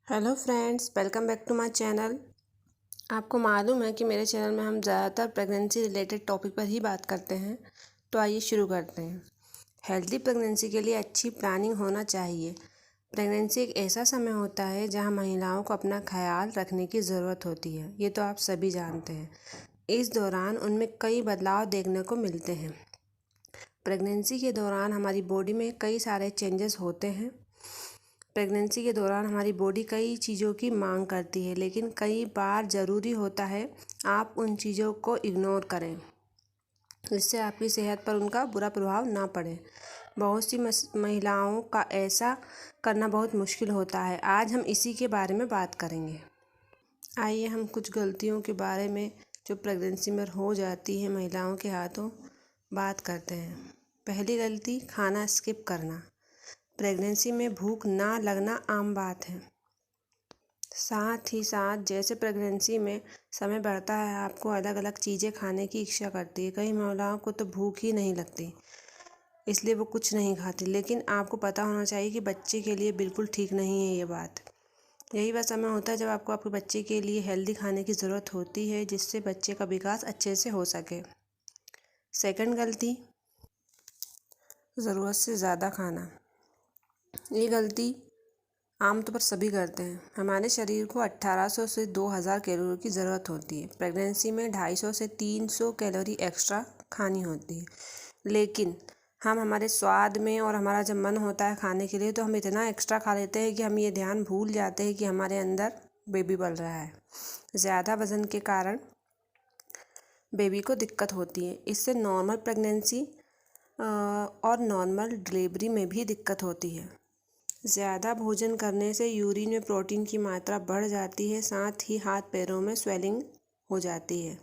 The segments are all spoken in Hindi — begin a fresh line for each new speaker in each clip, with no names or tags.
Hello friends, welcome back to my channel. आपको मालूम है कि मेरे चैनल में हम ज़्यादातर प्रेगनेंसी रिलेटेड टॉपिक पर ही बात करते हैं। तो आइए शुरू करते हैं। हेल्दी प्रेगनेंसी के लिए अच्छी प्लानिंग होना चाहिए। प्रेगनेंसी एक ऐसा समय होता है जहां महिलाओं को अपना ख्याल रखने की ज़रूरत होती है। ये तो आप सभी जानते हैं। इस दौरान उनमें कई बदलाव देखने को मिलते हैं। प्रेगनेंसी के दौरान हमारी बॉडी में कई सारे चेंजेस होते हैं। प्रेगनेंसी के दौरान हमारी बॉडी कई चीज़ों की मांग करती है, लेकिन कई बार ज़रूरी होता है आप उन चीज़ों को इग्नोर करें, जिससे आपकी सेहत पर उनका बुरा प्रभाव ना पड़े। बहुत सी महिलाओं का ऐसा करना बहुत मुश्किल होता है। आज हम इसी के बारे में बात करेंगे। आइए हम कुछ गलतियों के बारे में जो प्रेगनेंसी में हो जाती है महिलाओं के हाथों बात करते हैं। पहली गलती, खाना स्किप करना। प्रेगनेंसी में भूख ना लगना आम बात है। साथ ही साथ जैसे प्रेगनेंसी में समय बढ़ता है, आपको अलग अलग चीज़ें खाने की इच्छा करती है। कई महिलाओं को तो भूख ही नहीं लगती, इसलिए वो कुछ नहीं खाती। लेकिन आपको पता होना चाहिए कि बच्चे के लिए बिल्कुल ठीक नहीं है ये बात। यही वह समय होता है जब आपको आपके बच्चे के लिए हेल्दी खाने की ज़रूरत होती है, जिससे बच्चे का विकास अच्छे से हो सके। सेकंड गलती, ज़रूरत से ज़्यादा खाना। ये गलती आमतौर पर सभी करते हैं। हमारे शरीर को 1800 से 2000 कैलोरी की ज़रूरत होती है। प्रेगनेंसी में 250 से 300 कैलोरी एक्स्ट्रा खानी होती है, लेकिन हम हमारे स्वाद में और हमारा जब मन होता है खाने के लिए तो हम इतना एक्स्ट्रा खा लेते हैं कि हम ये ध्यान भूल जाते हैं कि हमारे अंदर बेबी पल रहा है। ज़्यादा वज़न के कारण बेबी को दिक्कत होती है। इससे नॉर्मल प्रेगनेंसी और नॉर्मल डिलीवरी में भी दिक्कत होती है। ज़्यादा भोजन करने से यूरिन में प्रोटीन की मात्रा बढ़ जाती है, साथ ही हाथ पैरों में स्वेलिंग हो जाती है।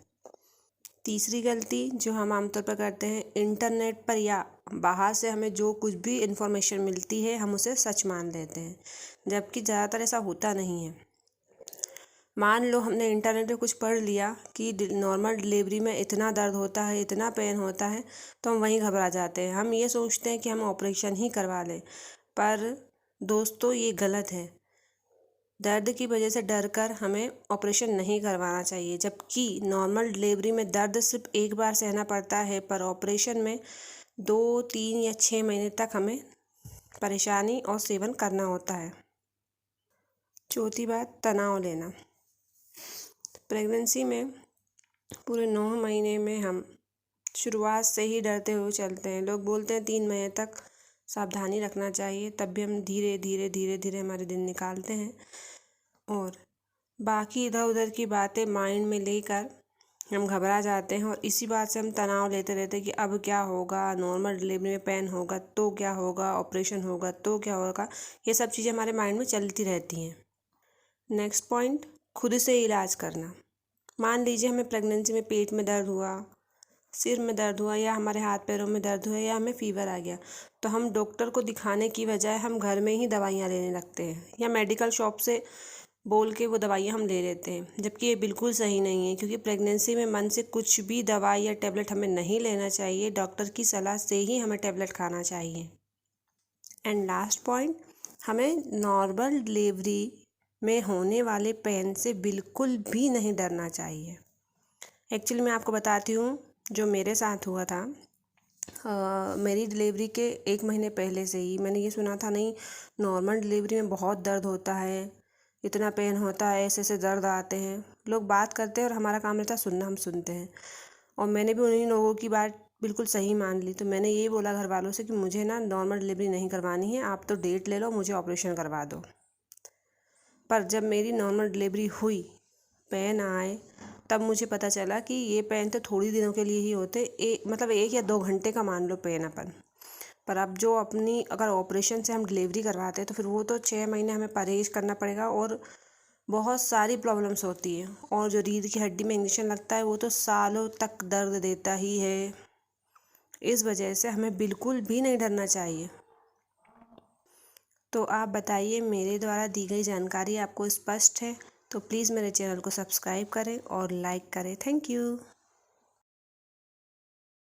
तीसरी गलती जो हम आमतौर पर करते हैं, इंटरनेट पर या बाहर से हमें जो कुछ भी इन्फॉर्मेशन मिलती है हम उसे सच मान लेते हैं, जबकि ज़्यादातर ऐसा होता नहीं है। मान लो हमने इंटरनेट पे कुछ पढ़ लिया कि नॉर्मल डिलीवरी में इतना दर्द होता है, इतना पेन होता है, तो हम वहीं घबरा जाते हैं। हम ये सोचते हैं कि हम ऑपरेशन ही करवा लें, पर दोस्तों ये गलत है। दर्द की वजह से डर कर हमें ऑपरेशन नहीं करवाना चाहिए, जबकि नॉर्मल डिलीवरी में दर्द सिर्फ एक बार सहना पड़ता है, पर ऑपरेशन में 2, 3 या 6 महीने तक हमें परेशानी और सेवन करना होता है। चौथी बात, तनाव लेना। प्रेगनेंसी में पूरे 9 महीने में हम शुरुआत से ही डरते हुए चलते हैं। लोग बोलते हैं 3 महीने तक सावधानी रखना चाहिए, तब भी हम धीरे धीरे धीरे धीरे हमारे दिन निकालते हैं और बाकी इधर उधर की बातें माइंड में लेकर हम घबरा जाते हैं और इसी बात से हम तनाव लेते रहते हैं कि अब क्या होगा, नॉर्मल डिलीवरी में पेन होगा तो क्या होगा, ऑपरेशन होगा तो क्या होगा। ये सब चीज़ें हमारे माइंड में चलती रहती हैं। नेक्स्ट पॉइंट, खुद से इलाज करना। मान लीजिए हमें प्रेगनेंसी में पेट में दर्द हुआ, सिर में दर्द हुआ या हमारे हाथ पैरों में दर्द हुआ या हमें फ़ीवर आ गया, तो हम डॉक्टर को दिखाने की बजाय हम घर में ही दवाइयाँ लेने लगते हैं या मेडिकल शॉप से बोल के वो दवाइयाँ हम ले लेते हैं, जबकि ये बिल्कुल सही नहीं है। क्योंकि प्रेगनेंसी में मन से कुछ भी दवाई या टेबलेट हमें नहीं लेना चाहिए। डॉक्टर की सलाह से ही हमें टेबलेट खाना चाहिए। एंड लास्ट पॉइंट, हमें नॉर्मल डिलीवरी में होने वाले पेन से बिल्कुल भी नहीं डरना चाहिए। एक्चुअली मैं आपको बताती हूँ जो मेरे साथ हुआ था। मेरी डिलीवरी के 1 महीने पहले से ही मैंने ये सुना था, नहीं नॉर्मल डिलीवरी में बहुत दर्द होता है, इतना पेन होता है, ऐसे ऐसे दर्द आते हैं। लोग बात करते हैं और हमारा काम रहता है सुनना, हम सुनते हैं। और मैंने भी उन्हीं लोगों की बात बिल्कुल सही मान ली। तो मैंने ये बोला घर वालों से कि मुझे ना नॉर्मल डिलीवरी नहीं करवानी है, आप तो डेट ले लो, मुझे ऑपरेशन करवा दो। पर जब मेरी नॉर्मल डिलीवरी हुई, पेन आए, तब मुझे पता चला कि ये पेन तो थोड़ी दिनों के लिए ही होते, मतलब 1 या 2 घंटे का मान लो पेन अपन। पर अब जो अपनी अगर ऑपरेशन से हम डिलीवरी करवाते हैं तो फिर वो तो 6 महीने हमें परहेज़ करना पड़ेगा और बहुत सारी प्रॉब्लम्स होती हैं। और जो रीढ़ की हड्डी में इंजेक्शन लगता है वो तो सालों तक दर्द देता ही है। इस वजह से हमें बिल्कुल भी नहीं डरना चाहिए। तो आप बताइए, मेरे द्वारा दी गई जानकारी आपको स्पष्ट है? तो प्लीज़ मेरे चैनल को सब्सक्राइब करें और लाइक करें। Thank you.